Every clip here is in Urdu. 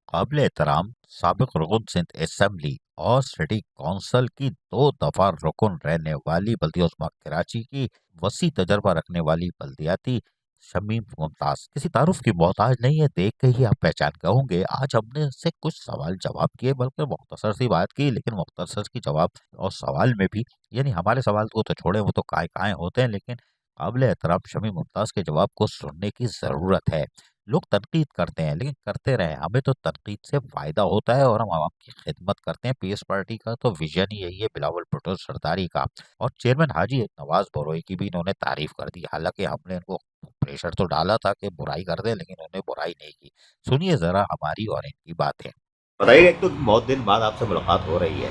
قابل احترام سابق رکن سندھ اسمبلی اور سٹی کونسل کی 2 دفعہ رکن رہنے والی بلدیہ عظمیٰ کراچی کی وسیع تجربہ رکھنے والی بلدیاتی شمیم ممتاز کسی تعارف کی محتاج نہیں ہے، دیکھ کے ہی آپ پہچان گئے ہوں گے۔ آج ہم نے اس سے کچھ سوال جواب کیے، بلکہ مختصر سی بات کی، لیکن مختصر کی جواب اور سوال میں بھی یعنی ہمارے سوال کو تو چھوڑیں، وہ تو کائیں کائیں ہوتے ہیں، لیکن قابل احترام شمیم ممتاز کے جواب کو سننے کی ضرورت ہے۔ لوگ تنقید کرتے ہیں لیکن کرتے رہیں، ہمیں تو تنقید سے فائدہ ہوتا ہے اور ہم عوام کی خدمت کرتے ہیں۔ پی ایس پارٹی کا تو ویژن ہی یہی ہے، بلاول بھٹو سرداری کا، اور چیئرمین حاجی نواز بروئی کی بھی انہوں نے تعریف کر دی، حالانکہ ہم نے ان کو پریشر تو ڈالا تھا کہ برائی کر دیں، لیکن انہوں نے برائی نہیں کی۔ سنیے ذرا ہماری اور ان کی باتیں۔ بتائیے، ایک تو بہت دن بعد آپ سے ملاقات ہو رہی ہے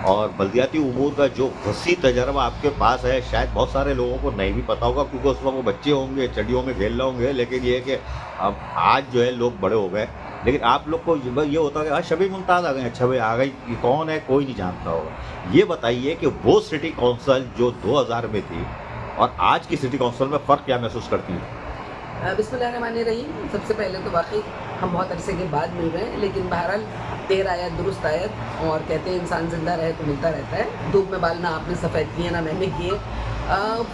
اور بلدیاتی امور کا جو وسیع تجربہ آپ کے پاس ہے، شاید بہت سارے لوگوں کو نہیں بھی پتا ہوگا، کیونکہ اس وقت وہ بچے ہوں گے، چڑیوں میں کھیل رہے ہوں گے، لیکن یہ ہے کہ اب آج جو ہے لوگ بڑے ہو گئے، لیکن آپ لوگ کو یہ ہوتا ہے کہ ہاں شبیہ ممتاز آ گئے، اچھا بھائی آ گئی، یہ کون ہے کوئی نہیں جانتا ہوگا۔ یہ بتائیے کہ وہ سٹی کونسل جو 2000 میں تھی اور آج کی سٹی کونسل میں فرق کیا محسوس کرتی ہیں؟ بسم اللہ الرحمن الرحیم۔ سب سے پہلے تو واقعی ہم بہت عرصے کے بعد مل رہے ہیں، لیکن بہرحال دیر آیت درست آیت، اور کہتے ہیں انسان زندہ رہے تو ملتا رہتا ہے۔ دھوپ میں بال نہ آپ نے سفید کیے نہ میں نے کیے۔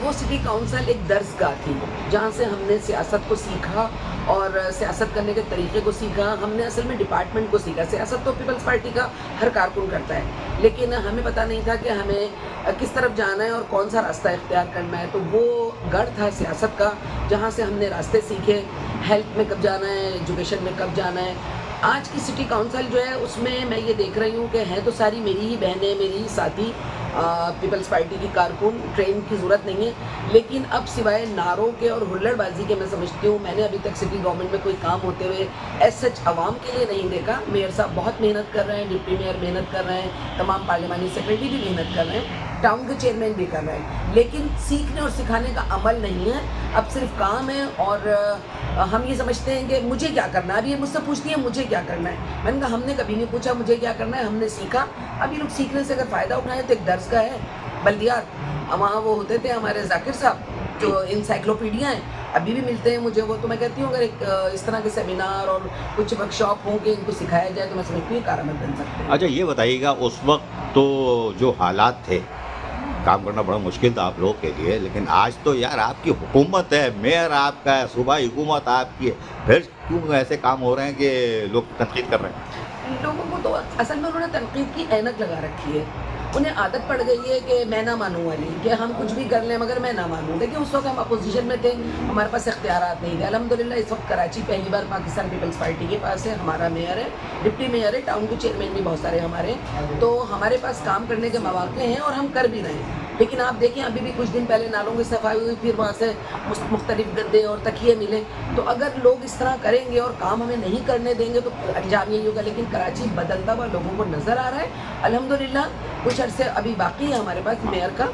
وہ سٹی کونسل ایک درسگاہ تھی جہاں سے ہم نے سیاست کو سیکھا اور سیاست کرنے کے طریقے کو سیکھا۔ ہم نے اصل میں ڈپارٹمنٹ کو سیکھا۔ سیاست تو پیپلز پارٹی کا ہر کارکن کرتا ہے، لیکن ہمیں پتہ نہیں تھا کہ ہمیں کس طرف جانا ہے اور کون سا راستہ اختیار کرنا ہے۔ تو وہ گڑھ تھا سیاست کا جہاں سے ہم نے راستے سیکھے، ہیلتھ میں کب جانا ہے، ایجوکیشن میں کب جانا ہے۔ آج کی سٹی کونسل جو ہے اس میں میں یہ دیکھ رہی ہوں کہ ہیں تو ساری میری ہی بہنیں، میری ہی ساتھی پیپلز پارٹی کی کارکن، ٹرین کی ضرورت نہیں ہے، لیکن اب سوائے نعروں کے اور ہلڑ بازی کے میں سمجھتی ہوں میں نے ابھی تک سٹی گورنمنٹ میں کوئی کام ہوتے ہوئے ایز سچ عوام کے لیے نہیں دیکھا۔ میئر صاحب بہت محنت کر رہے ہیں، ڈپٹی میئر محنت کر رہے ہیں، تمام پارلیمانی سیکرٹری بھی محنت کر رہے ہیں، ٹاؤن کے چیئرمین بھی کر رہے ہیں، لیکن سیکھنے اور سکھانے کا عمل نہیں ہے، اب صرف کام ہے۔ اور ہم یہ سمجھتے ہیں کہ مجھے کیا کرنا ہے۔ اب یہ مجھ سے پوچھتی ہے مجھے کیا کرنا ہے، میں نے کہا ہم نے کبھی نہیں پوچھا مجھے کیا کرنا ہے، ہم نے سیکھا۔ اب یہ لوگ سیکھنے سے اگر فائدہ اٹھائیں تو ایک درس کا ہے بلدیات، وہاں وہ ہوتے تھے ہمارے ذاکر صاحب جو انسائکلوپیڈیا ہیں، ابھی بھی ملتے ہیں مجھے وہ۔ تو میں کہتی ہوں اگر ایک اس طرح کے سیمینار اور کچھ ورک شاپ ہوں کہ ان کو سکھایا جائے تو میں سمجھتی ہوں کارآمد بن سکتے ہیں۔ اچھا یہ بتائیے گا، اس وقت تو جو حالات تھے، کام کرنا بڑا مشکل تھا آپ لوگوں کے لیے، لیکن آج تو یار آپ کی حکومت ہے، میئر آپ کا ہے، صوبائی حکومت آپ کی ہے، پھر کیوں ایسے کام ہو رہے ہیں کہ لوگ تنقید کر رہے ہیں؟ لوگوں کو تو اصل میں انہوں نے تنقید کی اینک لگا رکھی ہے، انہیں عادت پڑ گئی ہے کہ میں نہ مانوں والی، کہ ہم کچھ بھی کر لیں مگر میں نہ مانوں۔ دیکھیں اس وقت ہم اپوزیشن میں تھے، ہمارے پاس اختیارات نہیں تھے۔ الحمدللہ اس وقت کراچی پہلی بار پاکستان پیپلز پارٹی کے پاس ہے، ہمارا میئر ہے، ڈپٹی میئر ہے، ٹاؤن کے چیئرمین بھی بہت سارے ہمارے ہیں، تو ہمارے پاس کام کرنے کے مواقع ہیں اور ہم کر بھی رہے ہیں۔ لیکن آپ دیکھیں ابھی بھی کچھ دن پہلے نالوں کی صفائی ہوئی، پھر وہاں سے مختلف گدے اور تکیے ملے۔ تو اگر لوگ اس طرح کریں گے اور کام ہمیں نہیں کرنے دیں گے تو انجام یہی ہوگا۔ لیکن کراچی بدلتا ہوا لوگوں کو نظر آ رہا ہے الحمدللہ۔ کچھ عرصے ابھی باقی ہے ہمارے پاس میئر کا،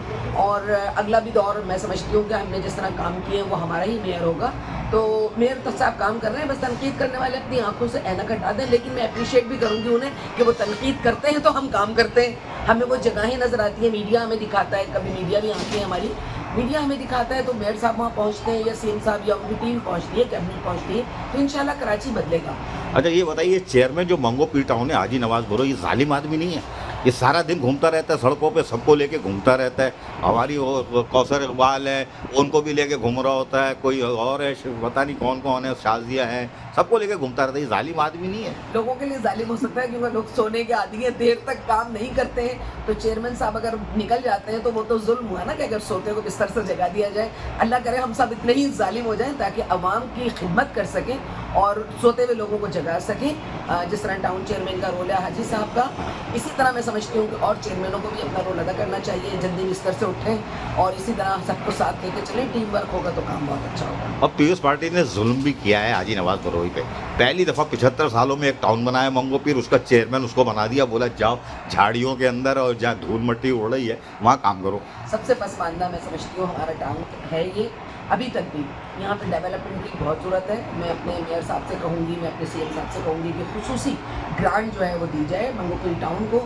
اور اگلا بھی دور میں سمجھتی ہوں کہ ہم نے جس طرح کام کیے ہیں وہ ہمارا ہی میئر ہوگا۔ تو میئر تو صاحب کام کر رہے ہیں، بس تنقید کرنے والے اپنی آنکھوں سے اینک ہٹا دیں۔ لیکن میں اپریشیٹ بھی کروں گی انہیں کہ وہ تنقید کرتے ہیں تو ہم کام کرتے ہیں، ہمیں وہ جگہیں نظر آتی ہیں، میڈیا ہمیں دکھاتا ہے، کبھی میڈیا بھی آنکھیں ہیں ہماری، میڈیا ہمیں دکھاتا ہے تو میئر صاحب وہاں پہنچتے ہیں یا سی ایم صاحب یا ان کی ٹیم پہنچتی ہے، کیبنٹ پہنچتی ہے، تو انشاءاللہ کراچی بدلے گا۔ اچھا یہ بتائیے، چیئرمین جو منگو پی ٹاؤن ہے حاجی نواز بروئی، یہ ظالم آدمی نہیں ہے؟ یہ سارا دن گھومتا رہتا ہے سڑکوں پہ، سب کو لے کے گھومتا رہتا ہے، ہماری وہ کوثر اقبال ہے ان کو بھی لے کے گھوم رہا ہوتا ہے، کوئی اور ہے پتہ نہیں کون کون ہے، شازیہ ہیں، سب کو لے کے گھومتا رہتا ہے، یہ ظالم آدمی نہیں ہے؟ لوگوں کے لیے ظالم ہو سکتا ہے کیونکہ لوگ سونے کے عادی ہیں، دیر تک کام نہیں کرتے ہیں، تو چیئرمین صاحب اگر نکل جاتے ہیں تو وہ تو ظلم ہوا نا کہ اگر سوتے کو بستر سے جگا دیا جائے۔ اللہ کرے ہم سب اتنے ہی ظالم ہو جائیں تاکہ عوام کی خدمت کر سکیں اور سوتے ہوئے لوگوں کو جگا سکیں، جس طرح ٹاؤن چیئرمین کا رول ہے حاجی صاحب کا، اسی طرح میں سمجھتی ہوں کہ اور چیئرمینوں کو بھی اپنا رول ادا کرنا چاہیے، جلدی بستر سے اٹھیں اور اسی طرح سب کو ساتھ لے کے چلیں، ٹیم ورک ہوگا تو کام بہت اچھا ہوگا۔ اب پیپلز پارٹی نے ظلم بھی کیا ہے حاجی نواز بروئی پہ، پہلی دفعہ 75 سالوں میں ایک ٹاؤن بنایا منگو پیر، اس کا چیئرمین اس کو بنا دیا، بولا جاؤ جھاڑیوں کے اندر اور جہاں دھول مٹی اڑ رہی ہے وہاں کام کرو۔ سب سے پسماندہ میں سمجھتی ہوں ہمارا ٹاؤن ہے یہ، ابھی تک بھی یہاں پہ ڈیولپمنٹ کی بہت ضرورت ہے۔ میں اپنے میئر صاحب سے کہوں گی، میں اپنے سی ایم صاحب سے کہوں گی کہ خصوصی گرانٹ جو ہے وہ دی جائے منگو پوری ٹاؤن کو،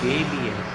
KBS